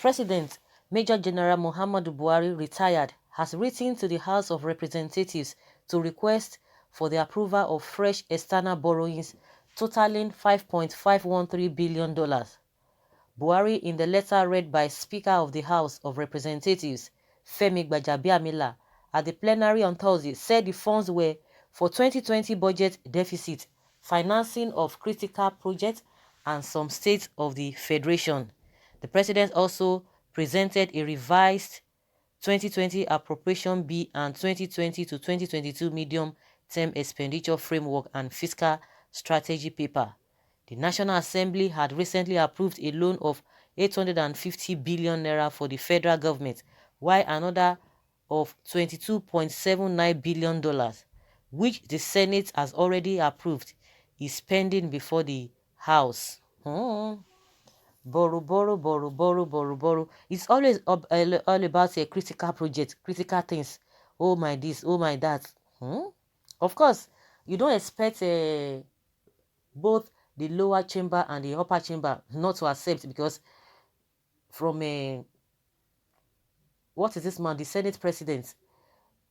President Major General Muhammadu Buhari, retired, has written to the House of Representatives to request for the approval of fresh external borrowings totaling $5.513 billion. Buhari, in the letter read by Speaker of the House of Representatives, Femi Gbajabiamila, at the plenary on Thursday, said the funds were for 2020 budget deficit, financing of critical projects, and some states of the Federation. The president also presented a revised 2020 appropriation bill and 2020 to 2022 medium-term expenditure framework and fiscal strategy paper. The National Assembly had recently approved a loan of 850 billion naira for the federal government, while another of $22.79 billion, which the Senate has already approved, is pending before the House. Borrow, borrow, borrow, borrow, borrow, borrow. It's always all about a critical project, critical things. Oh my this, oh my that. Of course, you don't expect both the lower chamber and the upper chamber not to accept, because from what is this man, the Senate president,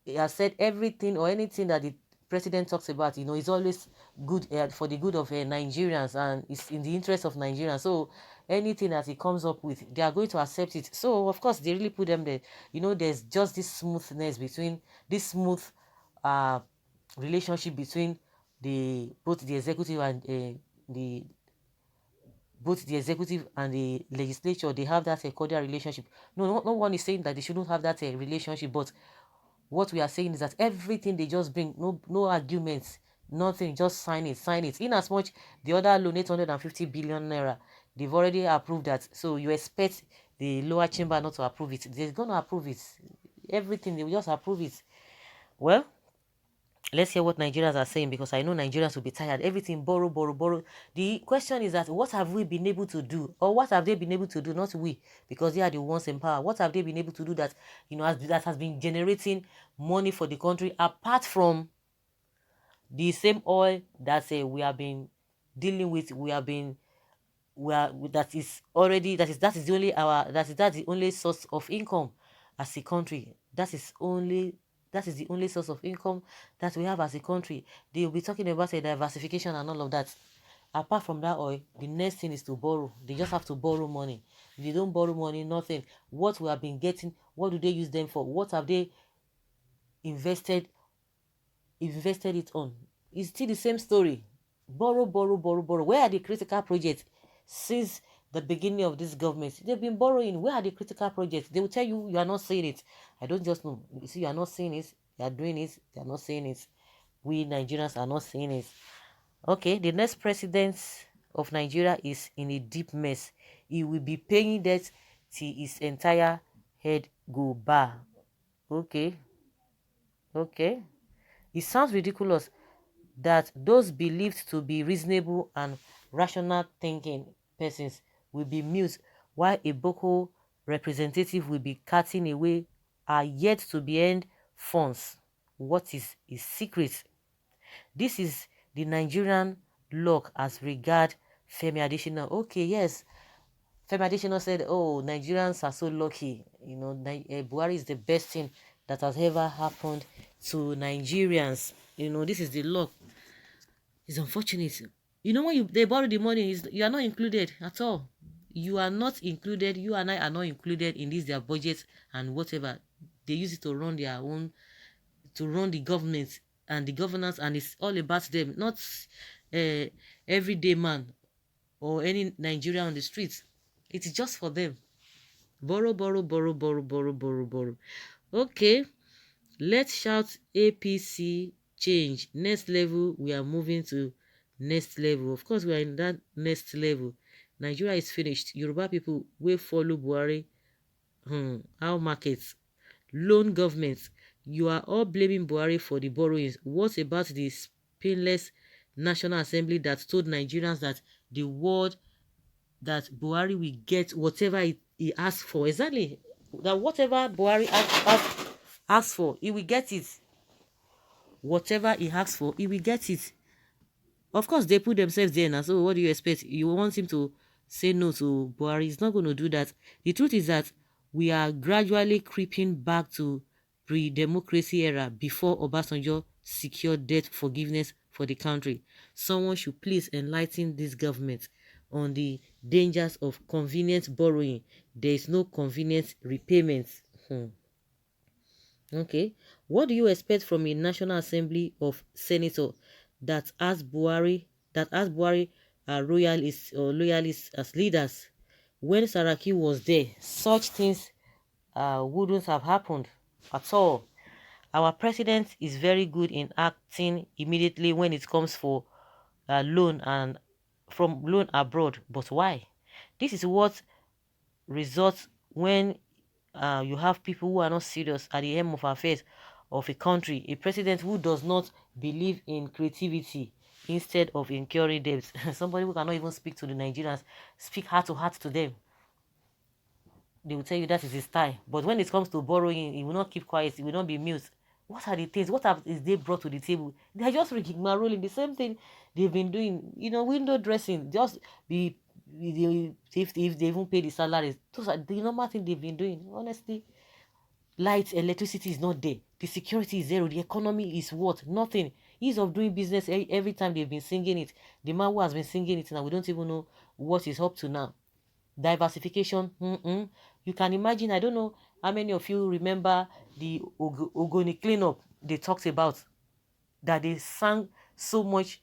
he has said everything or anything that the president talks about, is always good for the good of Nigerians, and it's in the interest of Nigerians. So anything that he comes up with, they are going to accept it. So of course they really put them there. There's just this smoothness between this smooth uh relationship between both the executive and the legislature. They have that cordial relationship. No one is saying that they shouldn't have that relationship, but what we are saying is that everything they just bring, no arguments, nothing, just sign it. In as much the other loan, 850 billion naira, they've already approved that. So you expect the lower chamber not to approve it? They're going to approve it. Everything, they will just approve it. Well, let's hear what Nigerians are saying, because I know Nigerians will be tired. Everything borrow, borrow, borrow. The question is that what have we been able to do, or what have they been able to do? Not we, because they are the ones in power. What have they been able to do that that has been generating money for the country, apart from the same oil that we have been dealing with? That is the only source of income as a country. That is the only source of income that we have as a country. They will be talking about a diversification and all of that. Apart from that oil, the next thing is to borrow. They just have to borrow money. If they don't borrow money, nothing. What we have been getting, what do they use them for? What have they invested it on? It's still the same story. Borrow, borrow, borrow, borrow. Where are the critical projects? Since the beginning of this government, they've been borrowing. Where are the critical projects? They will tell you, you are not seeing it. I don't just know. You see, you are not seeing it. You are doing it. They are not seeing it. We Nigerians are not seeing it. Okay, the next president of Nigeria is in a deep mess. He will be paying debt till his entire head go bar. Okay. It sounds ridiculous that those believed to be reasonable and rational thinking persons will be mute, while a Boko representative will be cutting away are yet to be earned funds. What is his secret? This is the Nigerian luck as regard Femi Adesina. Okay, yes. Femi Adesina said, oh, Nigerians are so lucky. Buhari is the best thing that has ever happened to Nigerians. This is the luck. It's unfortunate. When they borrow the money, you are not included at all. You are not included. You and I are not included in their budget and whatever. They use it to run their own, to run the government and the governance, and it's all about them, not everyday man or any Nigerian on the streets. It is just for them. Borrow, borrow, borrow, borrow, borrow, borrow, borrow. Okay, let's shout APC change. Next level, we are moving to next level. Of course, we are in that next level. Nigeria is finished. Yoruba people will follow Buhari. Our markets, loan governments. You are all blaming Buhari for the borrowings. What about the painless National Assembly that told Nigerians that the word that Buhari will get whatever he asks for? Exactly. That whatever Buhari asks for, he will get it. Whatever he asks for, he will get it. Of course, they put themselves there now. So what do you expect? You want him to say no to Buhari. He's not going to do that. The truth is that we are gradually creeping back to pre-democracy era before Obasanjo secured debt forgiveness for the country. Someone should please enlighten this government on the dangers of convenient borrowing. There is no convenient repayment. Hmm. Okay. What do you expect from a National Assembly of Senator that has Buhari royalists or loyalists as leaders? When Saraki was there, such things wouldn't have happened at all. Our president is very good in acting immediately when it comes for loan and from loan abroad. But why? This is what results when you have people who are not serious at the helm of affairs of a country. A president who does not believe in creativity instead of incurring debts. Somebody who cannot even speak to the Nigerians, speak heart to heart to them. They will tell you that is his style. But when it comes to borrowing, he will not keep quiet. He will not be mute. What are the things? Is they brought to the table? They are just rolling the same thing they've been doing. Window dressing. Just be if they even pay the salaries. Those are the normal thing they've been doing. Honestly, light, electricity is not there. The security is zero. The economy is what? Nothing. Ease of doing business every time they've been singing it. The man who has been singing it now, we don't even know what is up to now. Diversification. You can imagine. I don't know how many of you remember the Ogoni cleanup they talked about, that they sang so much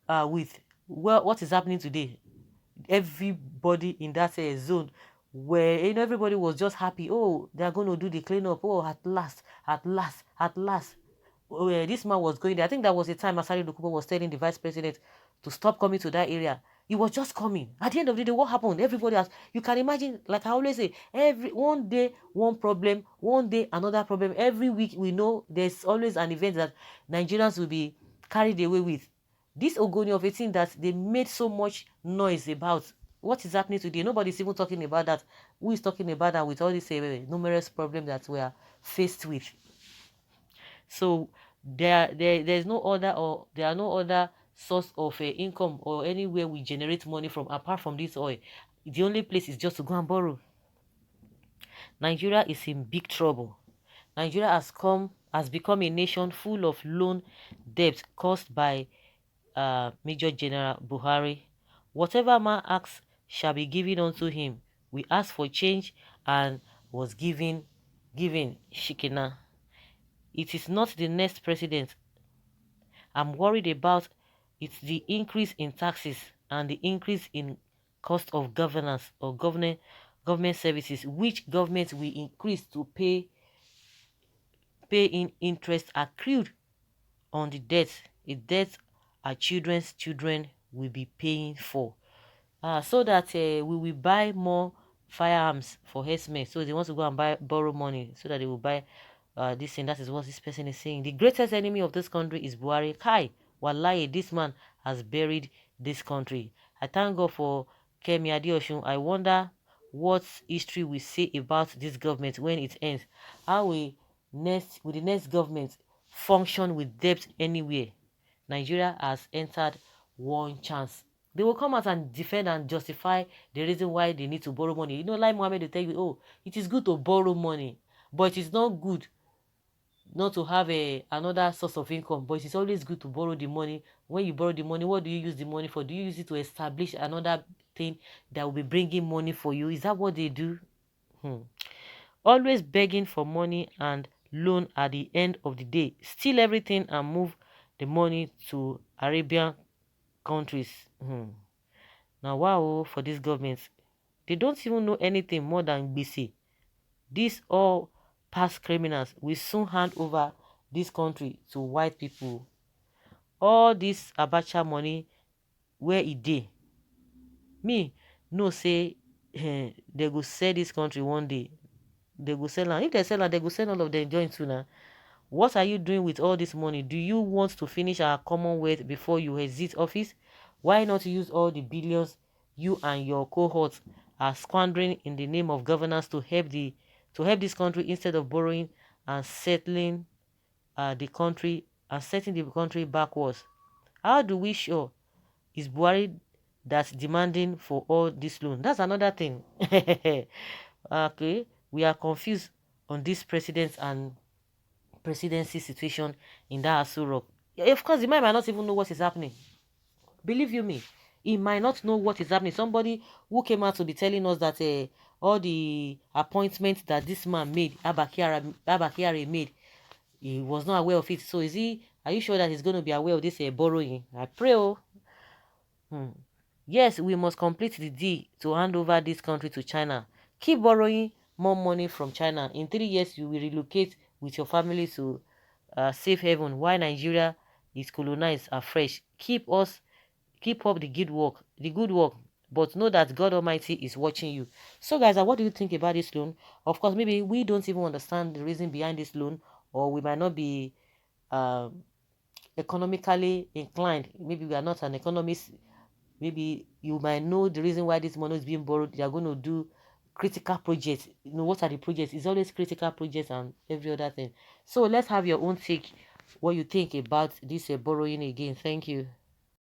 with. Well, what is happening today? Everybody in that zone, where everybody was just happy. Oh, they are going to do the cleanup. Oh, at last, at last, at last. Oh, this man was going there. I think that was the time Asari Dokubo was telling the vice president to stop coming to that area. He was just coming. At the end of the day, what happened? Everybody else, you can imagine, like I always say, every one day, one problem, one day, another problem. Every week, we know there's always an event that Nigerians will be carried away with. This Ogoni of a thing that they made so much noise about. What is happening today? Nobody's even talking about that. Who is talking about that with all these numerous problems that we are faced with? So there's no other, or there are no other source of income or anywhere we generate money from apart from this oil. The only place is just to go and borrow. Nigeria is in big trouble. Nigeria has become a nation full of loan debt caused by Major General Buhari. Whatever man asks shall be given unto him. We asked for change and was given shikina. It is not the next president I'm worried about. It's the increase in taxes and the increase in cost of governance or government services, which government will increase to pay in interest accrued on the debt, a debt our children's children will be paying for. So that we will buy more firearms for herdsmen. So they want to go and borrow money so that they will buy this thing. That is what this person is saying. The greatest enemy of this country is Buhari. Kai, wallahi, this man has buried this country. I thank God for Kemi Adeosun. I wonder what history will say about this government when it ends. How will the next government function with debt anywhere? Nigeria has entered one chance. They will come out and defend and justify the reason why they need to borrow money. Like Mohammed will tell you, oh, it is good to borrow money, but it is not good not to have another source of income. But it's always good to borrow the money. When you borrow the money, what do you use the money for? Do you use it to establish another thing that will be bringing money for you? Is that what they do? Always begging for money and loan at the end of the day. Steal everything and move the money to Arabian countries. Now, wow, for this government, they don't even know anything more than BC. These all past criminals will soon hand over this country to white people. All this Abacha money, where it dey? Me, no say they go sell this country one day. They go sell am. If they sell am, they go sell all of them join too now. What are you doing with all this money? Do you want to finish our commonwealth before you exit office? Why not use all the billions you and your cohorts are squandering in the name of governance to help this country instead of borrowing and settling the country and setting the country backwards? How do we sure is Buhari that's demanding for all this loan. That's another thing. Okay, we are confused on this president and presidency situation in that Aso Rock. Of course, the man might not even know what is happening. Believe you me, he might not know what is happening. Somebody who came out to be telling us that all the appointments that this man made, Abakari made, he was not aware of it. So is he? Are you sure that he's going to be aware of this borrowing? I pray. Oh, yes, we must complete the deal to hand over this country to China. Keep borrowing more money from China. In 3 years, you will relocate with your family to safe haven. While Nigeria is colonized afresh. Keep up the good work. But know that God Almighty is watching you. So, guys, what do you think about this loan? Of course, maybe we don't even understand the reason behind this loan, or we might not be um, economically inclined. Maybe we are not an economist. Maybe you might know the reason why this money is being borrowed. They are going to do critical projects. You know, what are the projects? It's always critical projects and every other thing. So let's have your own take, what you think about this borrowing again. Thank you.